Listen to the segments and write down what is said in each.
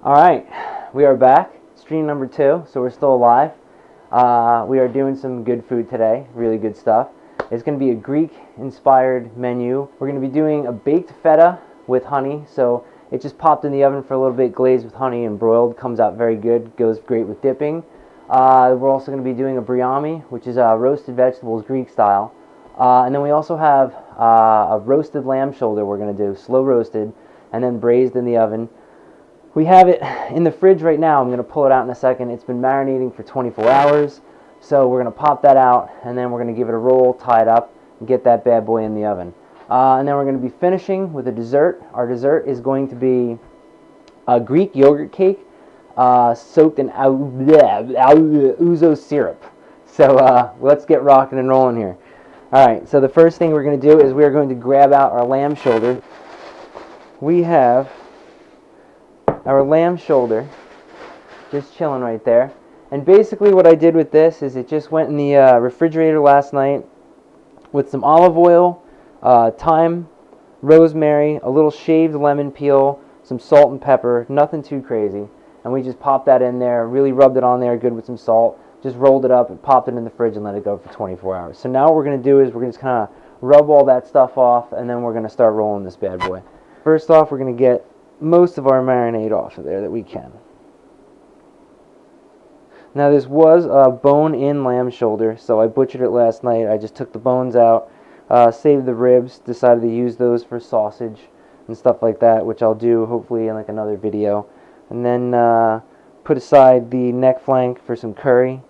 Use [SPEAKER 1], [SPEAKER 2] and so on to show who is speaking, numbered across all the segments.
[SPEAKER 1] Alright, we are back. Stream number 2, so we're still alive. We are doing some good food today, really good stuff. It's going to be a Greek-inspired menu. We're going to be doing a baked feta with honey, so it just popped in the oven for a little bit, glazed with honey and broiled. Comes out very good, goes great with dipping. We're also going to be doing a Briami, which is roasted vegetables, Greek style. And then we also have a roasted lamb shoulder we're going to do, slow roasted, and then braised in the oven. We have it in the fridge right now. I'm going to pull it out in a second. It's been marinating for 24 hours. So we're going to pop that out, and then we're going to give it a roll, tie it up, and get that bad boy in the oven. And then we're going to be finishing with a dessert. Our dessert is going to be a Greek yogurt cake soaked in ouzo syrup. So let's get rocking and rolling here. Alright, so the first thing we're going to do is we are going to grab out our lamb shoulder. We have our lamb shoulder just chilling right there. And basically what I did with this is it just went in the refrigerator last night with some olive oil, thyme, rosemary, a little shaved lemon peel, some salt and pepper, nothing too crazy. And we just popped that in there, really rubbed it on there good with some salt, just rolled it up and popped it in the fridge and let it go for 24 hours. So now what we're going to do is we're going to just kind of rub all that stuff off, and then we're going to start rolling this bad boy. First off, we're going to get most of our marinade off of there that we can. Now this was a bone-in lamb shoulder, so I butchered it last night. I just took the bones out, saved the ribs, decided to use those for sausage and stuff like that, which I'll do hopefully in like another video. And then put aside the neck flank for some curry,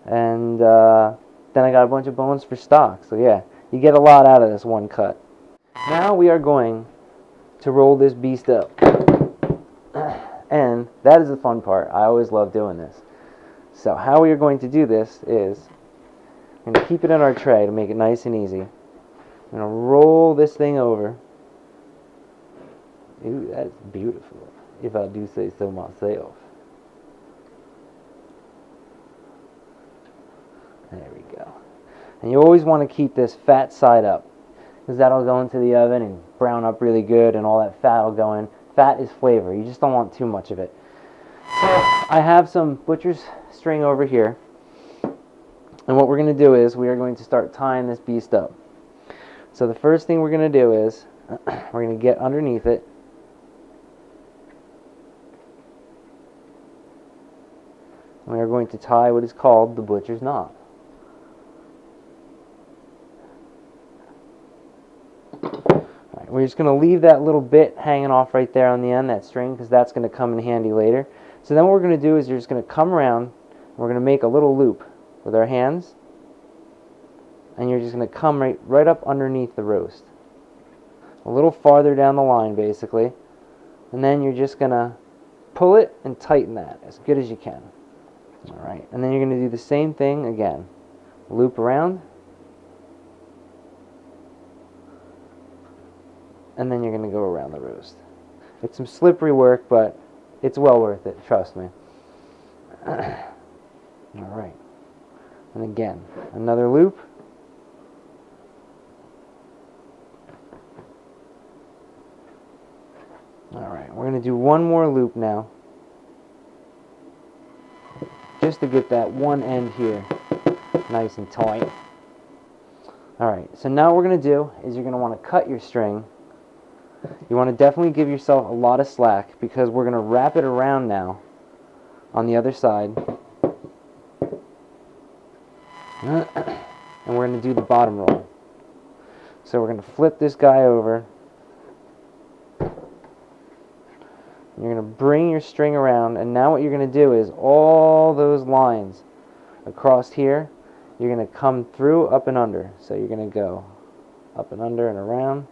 [SPEAKER 1] and then I got a bunch of bones for stock. So yeah, you get a lot out of this one cut. Now we are going to roll this beast up. And that is the fun part. I always love doing this. So how we are going to do this is I'm going to keep it in our tray to make it nice and easy. I'm going to roll this thing over. Ooh, that's beautiful, if I do say so myself. There we go. And you always want to keep this fat side up, because that'll go into the oven and brown up really good, and all that fat will go in. Fat is flavor. You just don't want too much of it. So I have some butcher's string over here, and what we're going to do is we are going to start tying this beast up. So the first thing we're going to do is we're going to get underneath it, and we are going to tie what is called the butcher's knot. We're just going to leave that little bit hanging off right there on the end, that string, because that's going to come in handy later. So then what we're going to do is you're just going to come around, and we're going to make a little loop with our hands, and you're just going to come right up underneath the roast. A little farther down the line, basically. And then you're just going to pull it and tighten that as good as you can. Alright, and then you're going to do the same thing again. Loop around. And then you're going to go around the roast. It's some slippery work, but it's well worth it, trust me. Alright. And again, another loop. Alright, we're going to do one more loop now, just to get that one end here nice and tight. Alright, so now what we're going to do is you're going to want to cut your string. You want to definitely give yourself a lot of slack, because we're going to wrap it around now on the other side. And we're going to do the bottom roll. So we're going to flip this guy over. You're going to bring your string around, and now what you're going to do is all those lines across here, you're going to come through, up and under. So you're going to go up and under and around.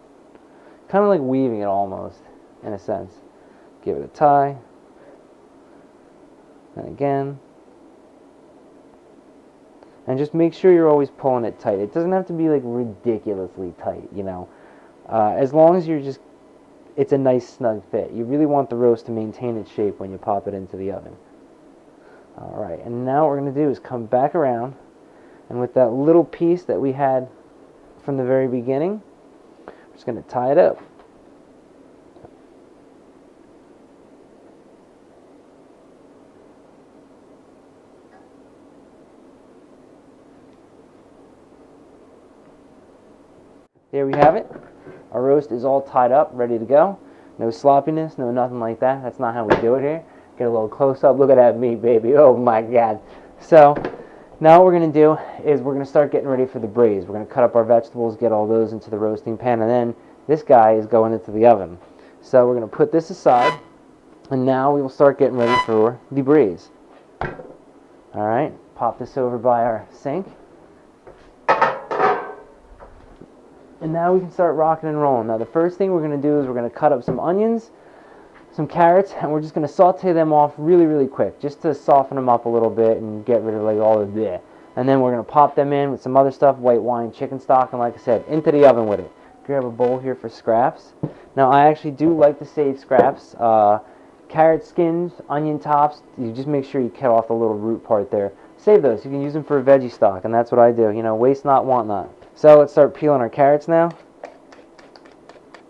[SPEAKER 1] Kind of like weaving it almost, in a sense. Give it a tie. And again. And just make sure you're always pulling it tight. It doesn't have to be like ridiculously tight, you know. As long as you're just, it's a nice snug fit. You really want the roast to maintain its shape when you pop it into the oven. Alright, and now what we're going to do is come back around, and with that little piece that we had from the very beginning, we're just going to tie it up. there we have it. Our roast is all tied up, ready to go. No sloppiness, no nothing like that. That's not how we do it here. Get a little close up. Look at that meat, baby. Oh my God. So now what we're going to do is we're going to start getting ready for the braise. We're going to cut up our vegetables, get all those into the roasting pan, and then this guy is going into the oven. So we're going to put this aside, and now we will start getting ready for the braise. All right, pop this over by our sink. And now we can start rocking and rolling. Now the first thing we're going to do is we're going to cut up some onions, some carrots, and we're just going to saute them off really, really quick, just to soften them up a little bit and get rid of like all of the. And then we're going to pop them in with some other stuff, white wine, chicken stock, and like I said, into the oven with it. Grab a bowl here for scraps. Now I actually do like to save scraps. Carrot skins, onion tops, you just make sure you cut off the little root part there. Save those. You can use them for a veggie stock, and that's what I do. You know, waste not, want not. So let's start peeling our carrots now.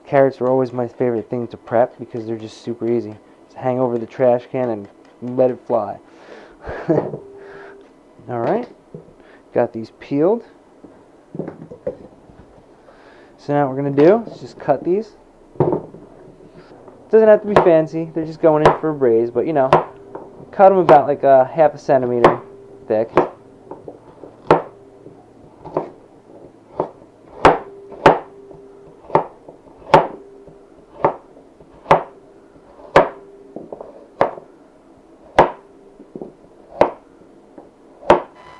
[SPEAKER 1] Carrots are always my favorite thing to prep because they're just super easy. Just hang over the trash can and let it fly. Alright, got these peeled. So now what we're going to do is just cut these. Doesn't have to be fancy, they're just going in for a braise, but you know, cut them about like a half a centimeter thick.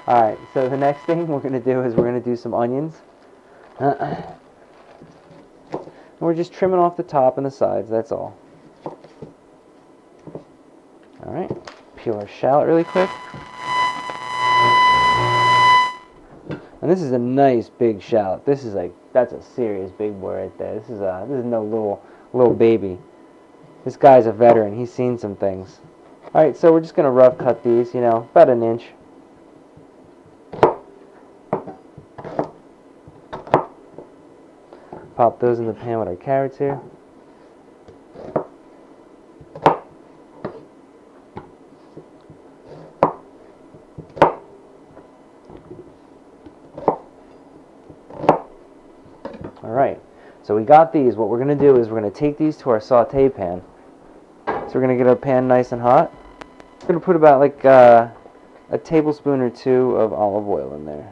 [SPEAKER 1] Alright, so the next thing we're going to do is we're going to do some onions. And we're just trimming off the top and the sides, that's all. Alright, peel our shallot really quick. And this is a nice big shallot. This is like, that's a serious big boy right there. This is no little baby. This guy's a veteran, he's seen some things. Alright, so we're just going to rough cut these, you know, about an inch. Pop those in the pan with our carrots here. Alright, so we got these. What we're going to do is we're going to take these to our saute pan. So we're going to get our pan nice and hot. We're going to put about like a tablespoon or two of olive oil in there.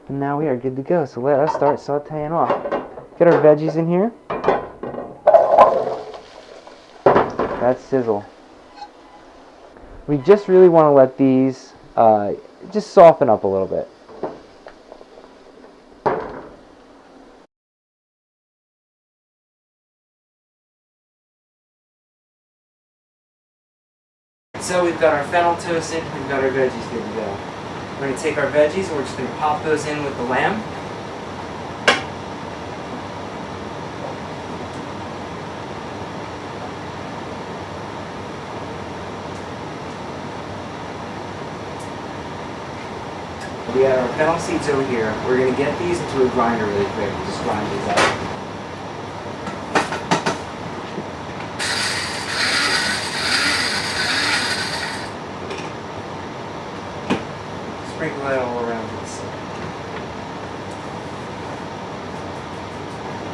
[SPEAKER 1] And now we are good to go. So let us start sauteing off. Get our veggies in here. That sizzle. We just really want to let these just soften up a little bit. So we've got our fennel toasted, we've got our veggies good to go. We're going to take our veggies and we're just going to pop those in with the lamb. We got our fennel seeds over here. We're going to get these into a grinder really quick and just grind these out. Sprinkle that all around to the side.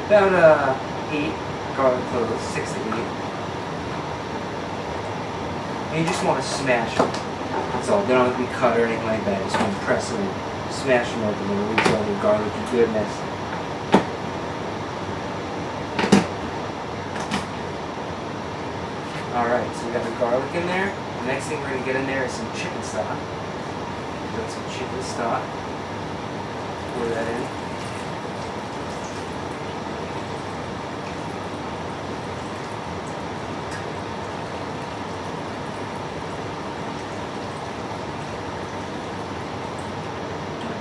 [SPEAKER 1] About 8 garlic cloves, 6 to 8. And you just want to smash them. That's all. They don't have to be cut or anything like that. Just want to press them and smash them open and release all the garlicky goodness. Alright, so we got the garlic in there. The next thing we're going to get in there is some chicken stock. Got some chicken stock. Pour that in.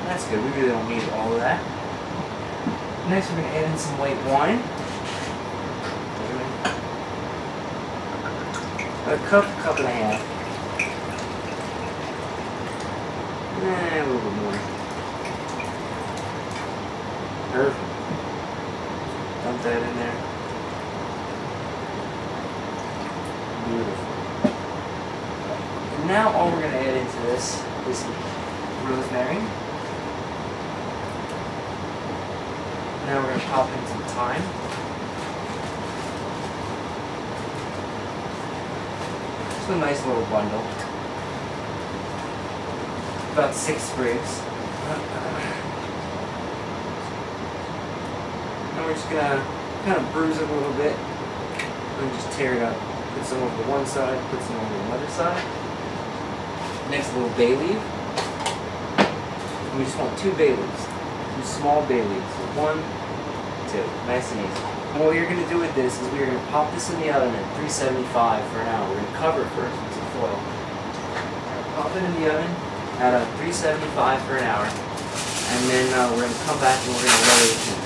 [SPEAKER 1] That's good. We really don't need all of that. Next, we're going to add in some white wine. A cup and a half. A little bit more. Perfect. Dump that in there. Beautiful. And now all we're going to add into this is rosemary. Now we're going to pop in some thyme. Just a nice little bundle. About 6 sprigs. And we're just going to kind of bruise it a little bit and just tear it up. Put some over one side, put some over the other side. Next, a little bay leaf. And we just want 2 bay leaves. 2 small bay leaves. 1, 2. Nice and easy. And what you're going to do with this is we're going to pop this in the oven at 375 for an hour. We're going to cover it first with some foil. Pop it in the oven at 375 for an hour. And then we're going to come back and we're going to lower the heat.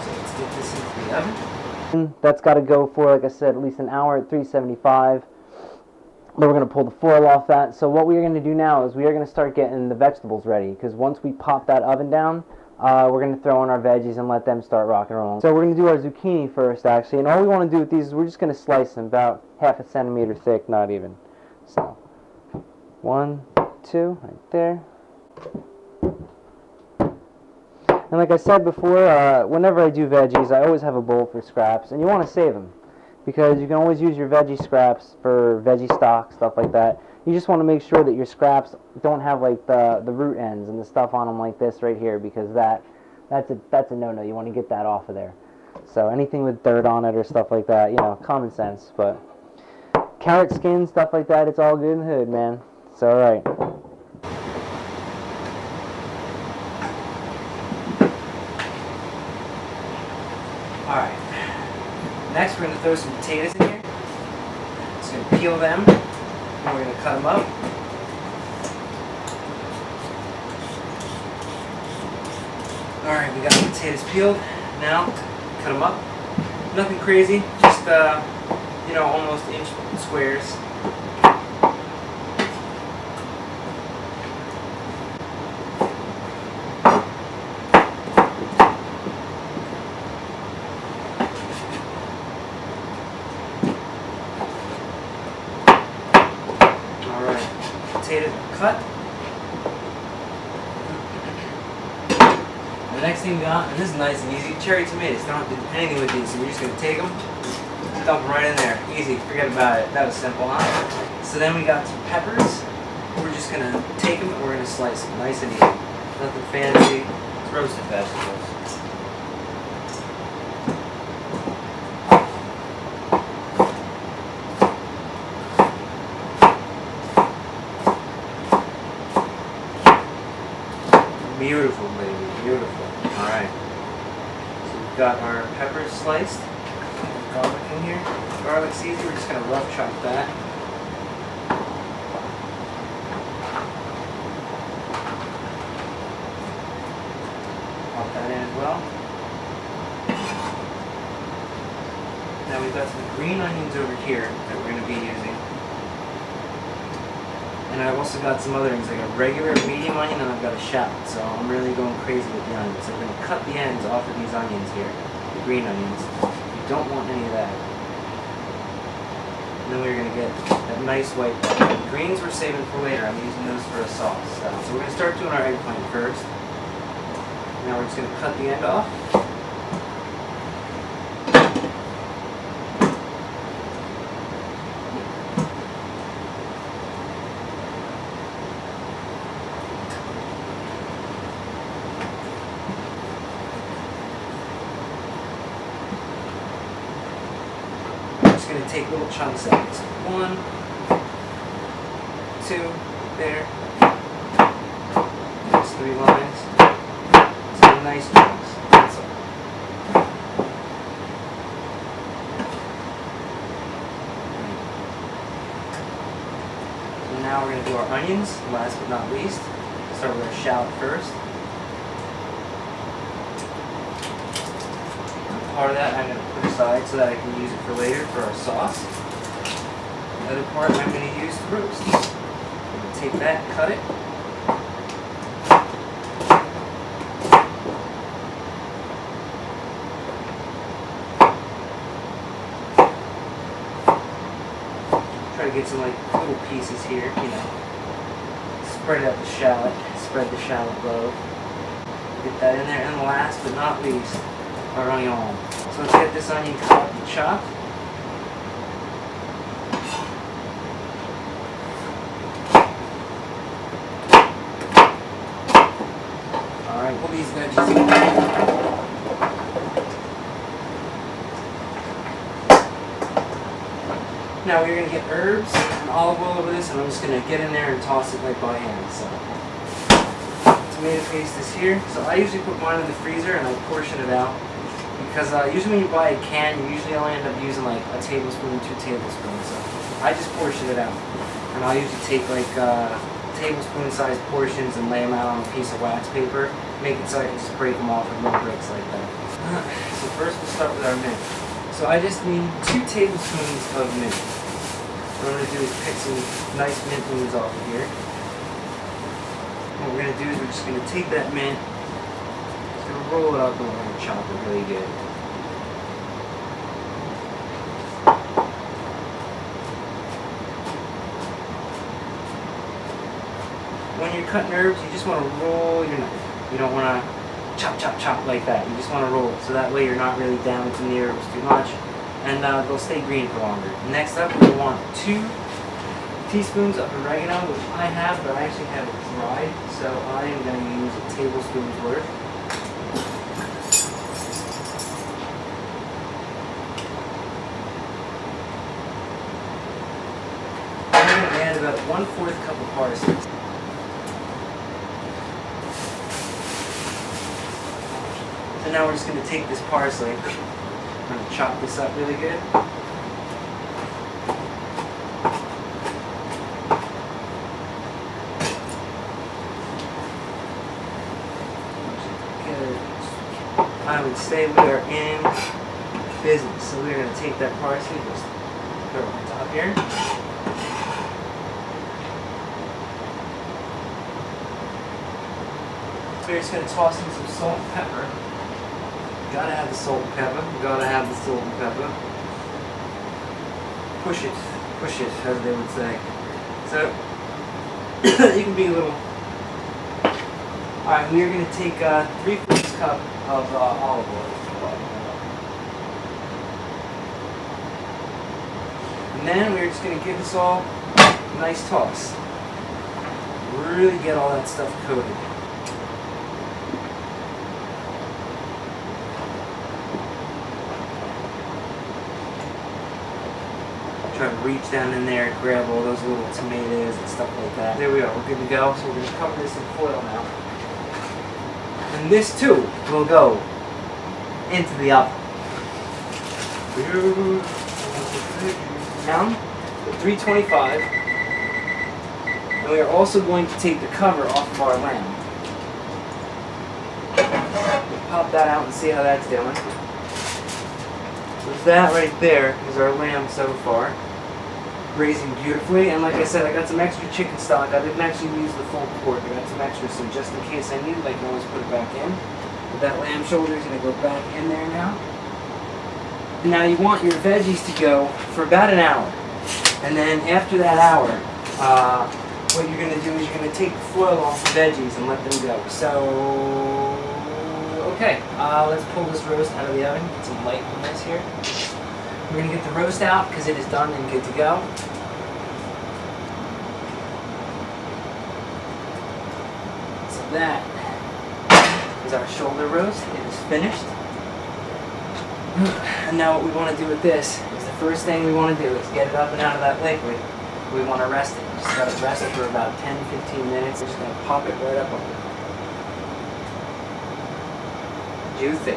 [SPEAKER 1] So let's get this into the oven. That's got to go for, like I said, at least an hour at 375. Then we're going to pull the foil off that. So what we are going to do now is we are going to start getting the vegetables ready, because once we pop that oven down, we're going to throw in our veggies and let them start rock and rolling. So we're going to do our zucchini first, actually, and all we want to do with these is we're just going to slice them about half a centimeter thick, not even. So 1, 2, right there. And like I said before, whenever I do veggies, I always have a bowl for scraps, and you want to save them, because you can always use your veggie scraps for veggie stock, stuff like that. You just want to make sure that your scraps don't have like the root ends and the stuff on them like this right here, because that's a no-no. You want to get that off of there. So anything with dirt on it or stuff like that, you know, common sense. But carrot skin, stuff like that, it's all good in the hood, man. It's all right. All right. Next, we're going to throw some potatoes in here. Just going to peel them, and we're going to cut them up. Alright, we got the potatoes peeled. Now, cut them up. Nothing crazy, just, you know, almost inch squares. Potatoes are cut. The next thing we got, and this is nice and easy, cherry tomatoes. Don't have to do anything with these, so we're just going to take them, dump them right in there. Easy, forget about it. That was simple, huh? So then we got some peppers. We're just going to take them and we're going to slice them. Nice and easy. Nothing fancy. It's roasted vegetables. Beautiful, baby, beautiful. Alright. So we've got our peppers sliced. Garlic in here. Garlic's easy, we're just going to rough chop that. Pop that in as well. Now we've got some green onions over here that we're going to be using. And I've also got some other things, like a regular medium onion, and I've got a shallot. So I'm really going crazy with the onions. So I'm going to cut the ends off of these onions here, the green onions. You don't want any of that. And then we're going to get that nice white pepper. The greens we're saving for later. I'm using those for a sauce. So we're going to start doing our eggplant first. Now we're just going to cut the end off. Going to take little chunks of it. 1, 2, there. There's 3 lines. Some nice chunks. That's all. So now we're going to do our onions, last but not least. Start with our shallot first. Part of that I'm going to put aside so that I can use it for later for our sauce. The other part I'm going to use to roast. I'm going to take that, cut it. Try to get some like little pieces here, you know. Spread out the shallot, spread the shallot loaf. Get that in there. And last but not least, our onion. So let's get this onion cut up and chopped. Alright, pull these veggies in. Now we're going to get herbs and olive oil over this, and I'm just going to get in there and toss it like by hand. So, tomato paste is here. So I usually put mine in the freezer and I portion it out. Because usually when you buy a can, you usually only end up using like a tablespoon, 2 tablespoons. So I just portion it out. And I'll usually take like tablespoon sized portions and lay them out on a piece of wax paper. Make it so I can just break them off in little bricks like that. So first we'll start with our mint. So I just need 2 tablespoons of mint. What I'm going to do is pick some nice mint leaves off of here. What we're going to do is we're just going to take that mint, just going to roll it up and we're going to chop it really good. When you're cutting herbs, you just want to roll your knife. You don't want to chop, chop, chop like that. You just want to roll it, so that way you're not really damaging the herbs too much, and they'll stay green for longer. Next up, we want 2 teaspoons of oregano, which I have, but I actually have it dried, so I am going to use a tablespoon's worth. I'm going to add about 1/4 cup of parsley. So now we're just going to take this parsley, we're going to chop this up really good. I would say we are in business. So we're going to take that parsley, just throw it on top here. So we're just going to toss in some salt and pepper. Gotta have the salt and pepper. Gotta have the salt and pepper. Push it, as they would say. So you can be a little. All right, we are going to take 3/4 cup of olive oil. And then we're just going to give this all a nice toss. Really get all that stuff coated. Try to reach down in there and grab all those little tomatoes and stuff like that. There we are, we're good to go. So we're going to cover this in foil now. And this too will go into the oven. Down to 325. And we are also going to take the cover off of our lamb. We'll pop that out and see how that's doing. So that right there is our lamb so far. Braising beautifully, and like I said, I got some extra chicken stock. I didn't actually use the full pork. I got some extra, so just in case I need it, I can always put it back in. But that lamb shoulder is going to go back in there now. Now you want your veggies to go for about an hour, and then after that hour, what you're going to do is you're going to take the foil off the veggies and let them go. So, okay, let's pull this roast out of the oven. Get some light on this here. We're going to get the roast out because it is done and good to go. So that is our shoulder roast. It is finished. And now what we want to do with this is the first thing we want to do is get it up and out of that liquid. We want to rest it. Just let it rest for about 10-15 minutes. We're just going to pop it right up on it. Juicy.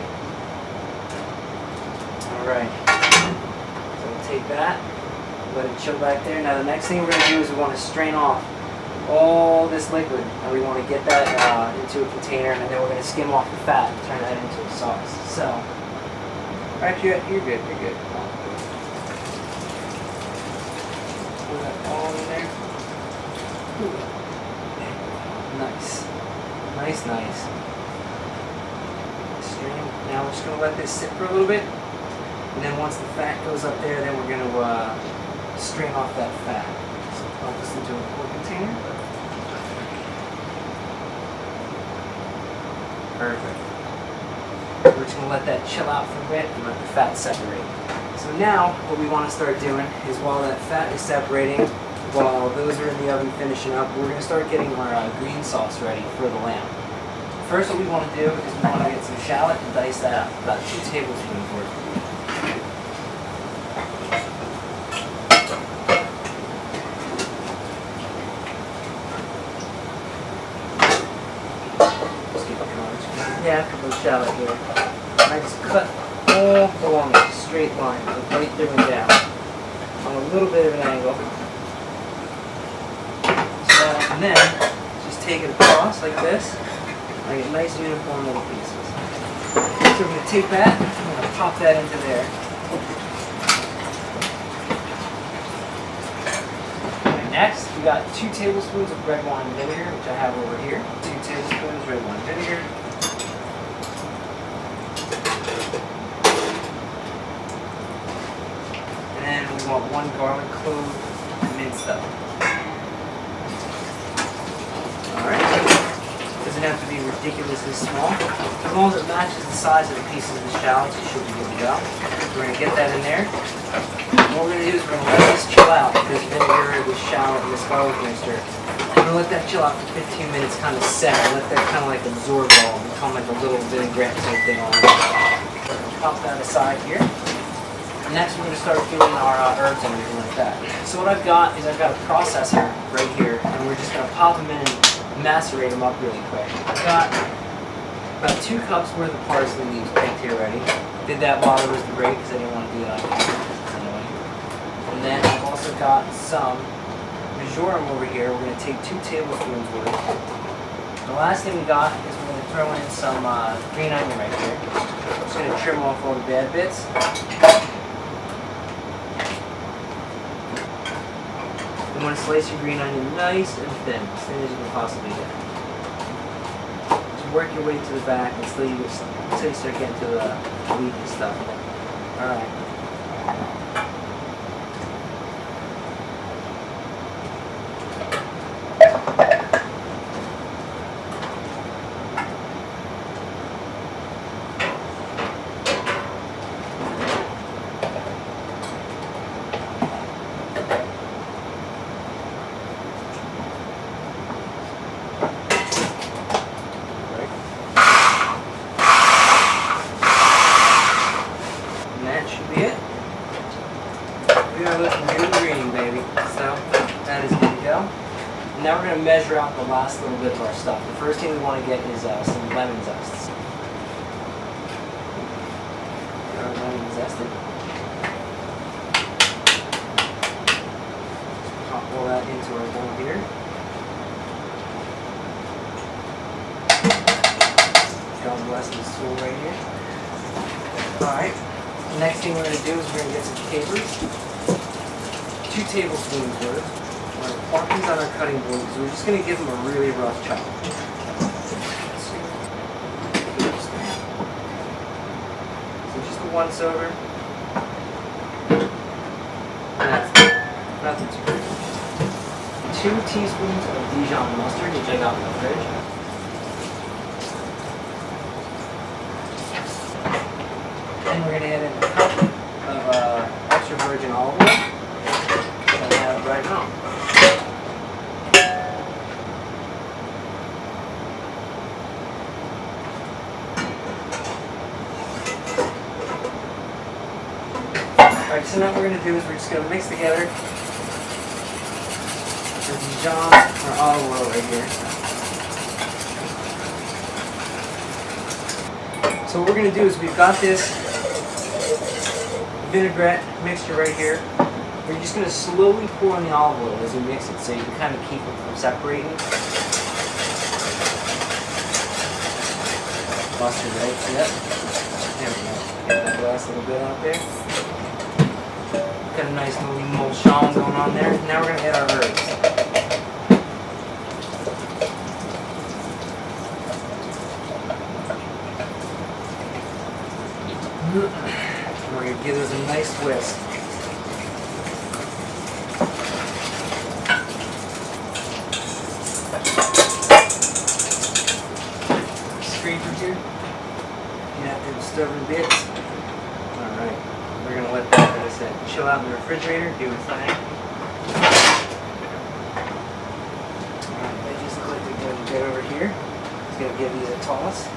[SPEAKER 1] Alright. Take that, let it chill back there. Now the next thing we're going to do is we want to strain off all this liquid, and we want to get that into a container, and then we're going to skim off the fat and turn that into a sauce. So, actually, you're good, you're good. Put that all in there. Nice. Nice, nice. Strain. Now we're just going to let this sit for a little bit. And then once the fat goes up there, then we're going to strain off that fat. So pop this into a quart container. Perfect. We're just going to let that chill out for a bit and let the fat separate. So now what we want to start doing is while that fat is separating, while those are in the oven finishing up, we're going to start getting our green sauce ready for the lamb. First what we want to do is we want to get some shallot and dice that up, about 2 tablespoons worth. Yeah, a couple of shallot here. And I just cut all along a straight line, right through and down, on a little bit of an angle. So, and then just take it across like this, and get nice uniform little pieces. So we're going to take that, I'm going to pop that into there. And next, we got 2 tablespoons of red wine vinegar, which I have over here. 2 tablespoons red wine vinegar. And we want 1 garlic clove minced up. Alright. Doesn't have to be ridiculously small. As long as it matches the size of the pieces of the shallots, it should be good to go. We're going to get that in there. And what we're going to do is we're going to let this chill out, this vinegar, this shallot, and this garlic mixture. And we're going to let that chill out for 15 minutes, kind of set, let that kind of like absorb it all and become like a little vinaigrette type thing on it. Pop that aside here. Next we're going to start doing our herbs and everything like that. So what I've got is I've got a processor right here, and we're just going to pop them in and macerate them up really quick. I've got about 2 cups worth of parsley leaves picked here ready. Did that while there was the break because I didn't want to do that anyway. And then I've also got some Marjoram over here. We're going to take 2 tablespoons worth. The last thing we got is we're going to throw in some green onion right here. I'm just going to trim off all the bad bits. You want to slice your green onion nice and thin as you can possibly get. Just work your way to the back until you start getting to the leaf and stuff. Alright. Now we're going to measure out the last little bit of our stuff. The first thing we want to get is some lemon zest. Get our lemon zested. Just pop all that into our bowl here. God bless this tool right here. Alright, the next thing we're going to do is we're going to get some capers. 2 tablespoons worth. We're going to park these on our cutting board because we're just going to give them a really rough chop. So just a once over. And that's it. Nothing too crazy. 2 teaspoons of Dijon mustard, which I got in the fridge. And we're going to add in a cup of extra virgin olive oil that I have right now. Alright, so now what we're going to do is we're just going to mix together the Dijon or olive oil right here. So what we're going to do is we've got this vinaigrette mixture right here. We're just going to slowly pour in the olive oil as we mix it so you can kind of keep it from separating. Mustard, right? Yep. There we go. Get that last little bit out there. Got a nice little emulsion going on there. Now we're going to add our herbs. We're going to give this a nice whisk. Scraper here. some stubborn bits. Alright, we're going to let that, like I said, chill out in the refrigerator, do its thing. Alright, veggies look like they're doing good over here. Just going to give these a toss.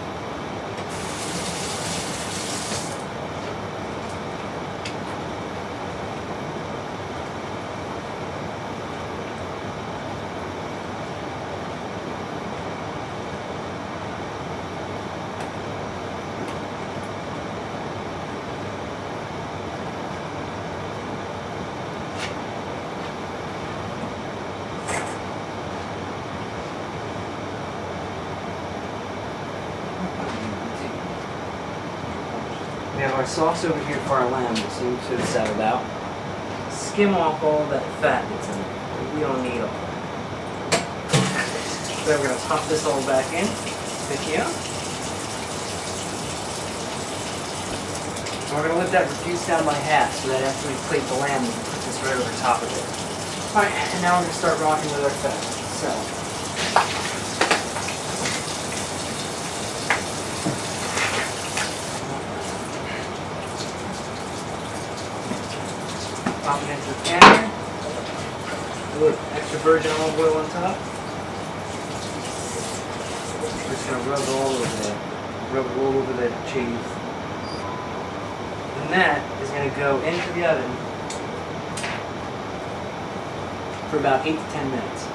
[SPEAKER 1] We have our sauce over here for our lamb, we'll see what it's that about. Skim off all that fat that's in it. We don't need all that. So we're going to pop this all back in. Good here. And we're going to let that reduce down by half so that after we plate the lamb, we can put this right over top of it. Alright, and now we're going to start rocking with our fat. So. Pop it into the pan here. A little extra virgin olive oil on top. We're just going to rub it all over the cheese. And that is going to go into the oven for about 8 to 10 minutes.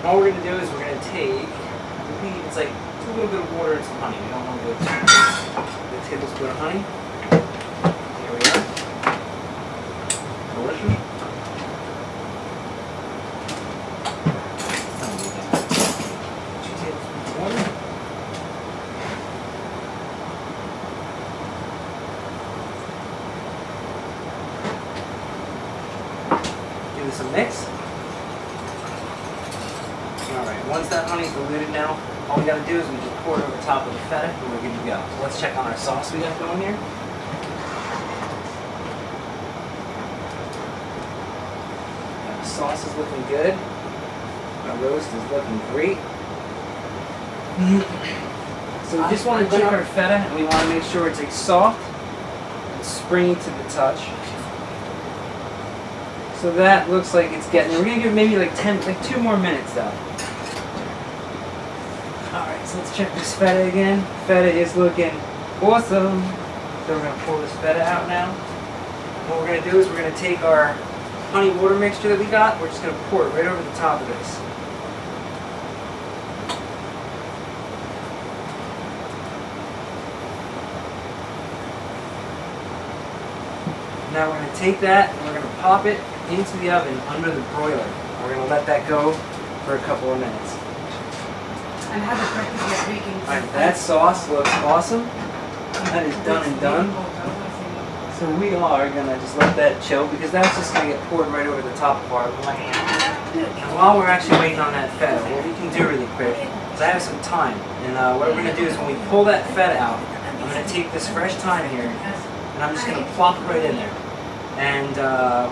[SPEAKER 1] All we're going to do is we're going to take, it's like a little bit of water and some honey. We don't want to go too much. A tablespoon of honey. Here we are. Delicious. Give this a mix. Alright, once that honey's diluted now, all we gotta do is we just pour it over top of the feta and we're good to go. So let's check on our sauce we got going here. The sauce is looking good. Our roast is looking great. So we just want to check our feta and we want to make sure it's like soft and springy to the touch. So that looks like it's getting, we're going to give it maybe like 2 more minutes though. Alright, so let's check this feta again. Feta is looking awesome. So we're going to pull this feta out now. What we're going to do is we're going to take our honey water mixture that we got, we're just going to pour it right over the top of this. Now we're going to take that and we're going to pop it into the oven under the broiler. We're going to let that go for a couple of minutes. Alright, that sauce looks awesome. That is done and done. So we are going to just let that chill because that's just going to get poured right over the top of our lamb. And while we're actually waiting on that feta, what we can do really quick is I have some thyme. And what we're going to do is when we pull that feta out, I'm going to take this fresh thyme here and I'm just going to plop it right in there. And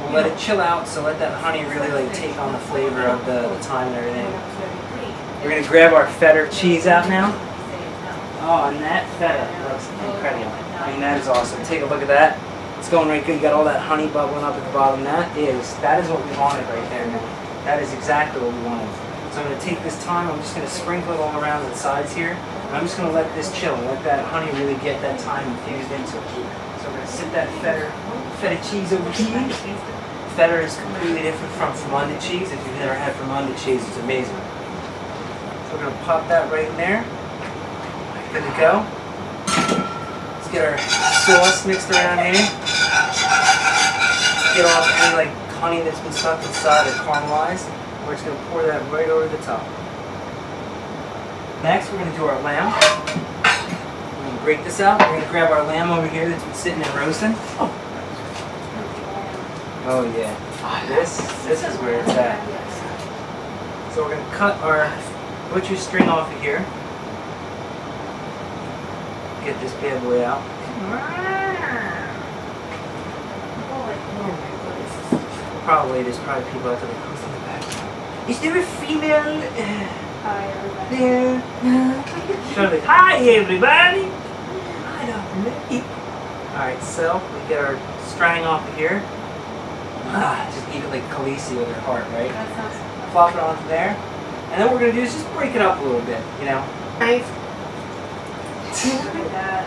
[SPEAKER 1] we'll let it chill out, so let that honey really like take on the flavor of the thyme and everything. We're going to grab our feta cheese out now. Oh, and that feta looks incredible. I mean, that is awesome. Take a look at that. It's going right good. You got all that honey bubbling up at the bottom. That is what we wanted right there, man. That is exactly what we wanted. So I'm going to take this thyme, I'm just going to sprinkle it all around the sides here. And I'm just going to let this chill and let that honey really get that thyme infused into it. So we're going to sit that feta cheese over here. Feta is completely different from Fremonded cheese. If you've never had Fremonded cheese, it's amazing. So we're going to pop that right in there. Good to go. Let's get our sauce mixed around here. Get off any like honey that's been stuck inside or caramelized. We're just going to pour that right over the top. Next, we're going to do our lamb. We're going to break this out. We're going to grab our lamb over here that's been sitting and roasting. Oh yeah, this is where it's at. So we're going to cut our butcher string off of here. Get this bad boy out. Probably there's probably people out there like, who's in the background? Is there a female? Hi everybody. There. Hi everybody. Alright, so we get our strang off of here. Just eat it like Khaleesi with her heart, right?
[SPEAKER 2] That sounds fun.
[SPEAKER 1] Plop it onto there. And then what we're going to do is just break it up a little bit, you know. Knife.
[SPEAKER 2] Look at that.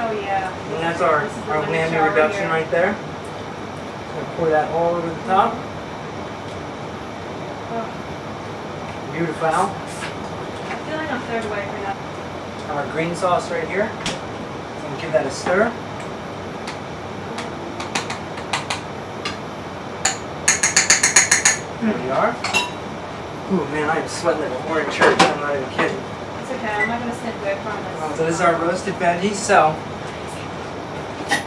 [SPEAKER 2] Oh yeah.
[SPEAKER 1] And that's our whammy reduction right there. Just going to pour that all over the top.
[SPEAKER 2] Oh.
[SPEAKER 1] Beautiful.
[SPEAKER 2] I feel like I'm third away from that.
[SPEAKER 1] Our green sauce right here. So we'll give that a stir. There we are. Ooh man, I am sweating like a horned church. I'm not even kidding.
[SPEAKER 2] It's okay. I'm not gonna sniff it. I promise.
[SPEAKER 1] So this is our roasted veggies. So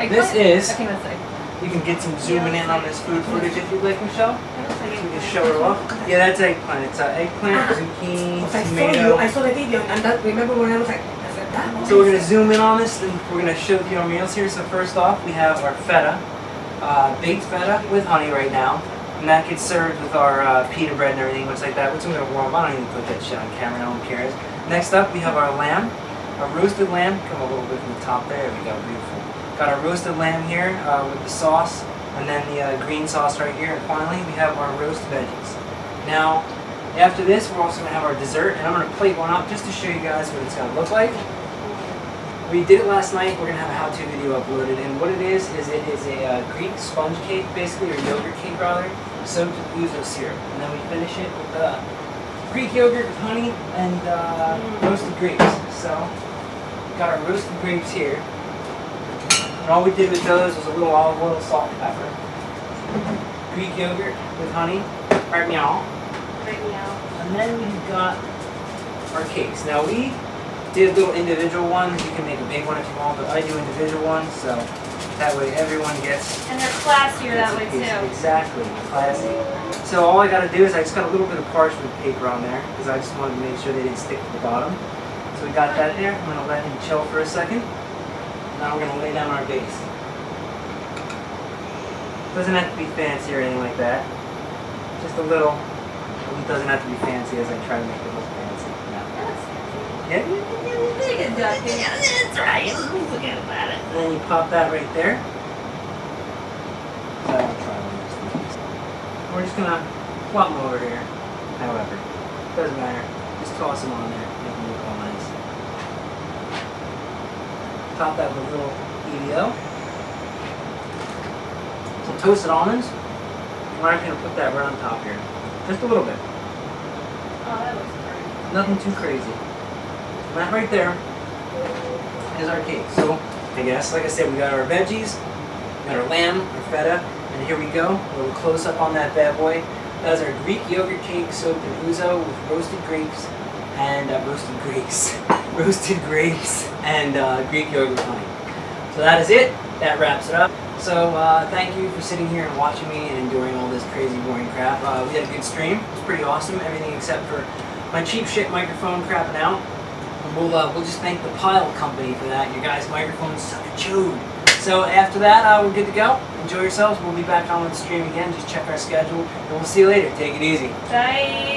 [SPEAKER 1] this is.
[SPEAKER 2] I think that's like.
[SPEAKER 1] You can get some zooming in on this food footage if you'd like, Michelle.
[SPEAKER 2] It looks like
[SPEAKER 1] So you can
[SPEAKER 2] eggplant.
[SPEAKER 1] show it off. Yeah, that's eggplant. It's eggplant, zucchini,
[SPEAKER 3] I
[SPEAKER 1] tomato.
[SPEAKER 3] saw the video, and that, remember when I was like, I said that?
[SPEAKER 1] So we're going to zoom in on this, and we're going to show you our meals here. So first off, we have our feta, baked feta with honey right now. And that gets served with our pita bread and everything, looks like that. Which I'm going to warm up. I don't even put that shit on camera, no one cares. Next up, we have our lamb, our roasted lamb. Come a little bit from the top there. There we go, beautiful. Got our roasted lamb here with the sauce, and then the green sauce right here. And finally, we have our roast veggies. Now, after this, we're also going to have our dessert, and I'm going to plate one up just to show you guys what it's going to look like. We did it last night. We're going to have a how-to video uploaded, and what it is a Greek sponge cake, basically, or yogurt cake rather, soaked with ouzo syrup. And then we finish it with Greek yogurt with honey and roasted grapes. So, got our roasted grapes here. And all we did with those was a little olive oil, salt, and pepper. Greek yogurt with honey, right meow.
[SPEAKER 2] Right now.
[SPEAKER 1] And then we've got our cakes. Now we did little individual ones. You can make a big one if you want, but I do individual ones, so that way everyone gets.
[SPEAKER 2] And they're classier that way
[SPEAKER 1] piece.
[SPEAKER 2] too.
[SPEAKER 1] Exactly, classy. So all I got to do is I just got a little bit of parchment paper on there because I just wanted to make sure they didn't stick to the bottom. So we got that there. I'm gonna let him chill for a second. Now we're going to lay down our base. Doesn't have to be fancy or anything like that. Just a little. It doesn't have to be fancy as I try to make it look fancy. No. Yeah?
[SPEAKER 2] That's right.
[SPEAKER 1] Forget about it. And then you pop that right there. So I'm try one of these things. We're just going to flop them over here. However, doesn't matter. Just toss them on there. Make them look all nice. Top that with a little EVO. Some toasted almonds. We're actually going to put that right on top here. Just a little bit.
[SPEAKER 2] Oh, that looks great.
[SPEAKER 1] Nothing too crazy. And that right there is our cake. So, I guess, like I said, we got our veggies, we got our lamb, our feta, and here we go. A little close up on that bad boy. That is our Greek yogurt cake soaked in ouzo with roasted grapes and roasted grapes and Greek yogurt honey. So that is it. That wraps it up. So thank you for sitting here and watching me and enduring all this crazy boring crap. We had a good stream. It was pretty awesome. Everything except for my cheap shit microphone crapping out. And we'll just thank the Pile Company for that. Your guys' microphones suck a chode. So after that, we're good to go. Enjoy yourselves. We'll be back on with the stream again. Just check our schedule, and we'll see you later. Take it easy.
[SPEAKER 2] Bye.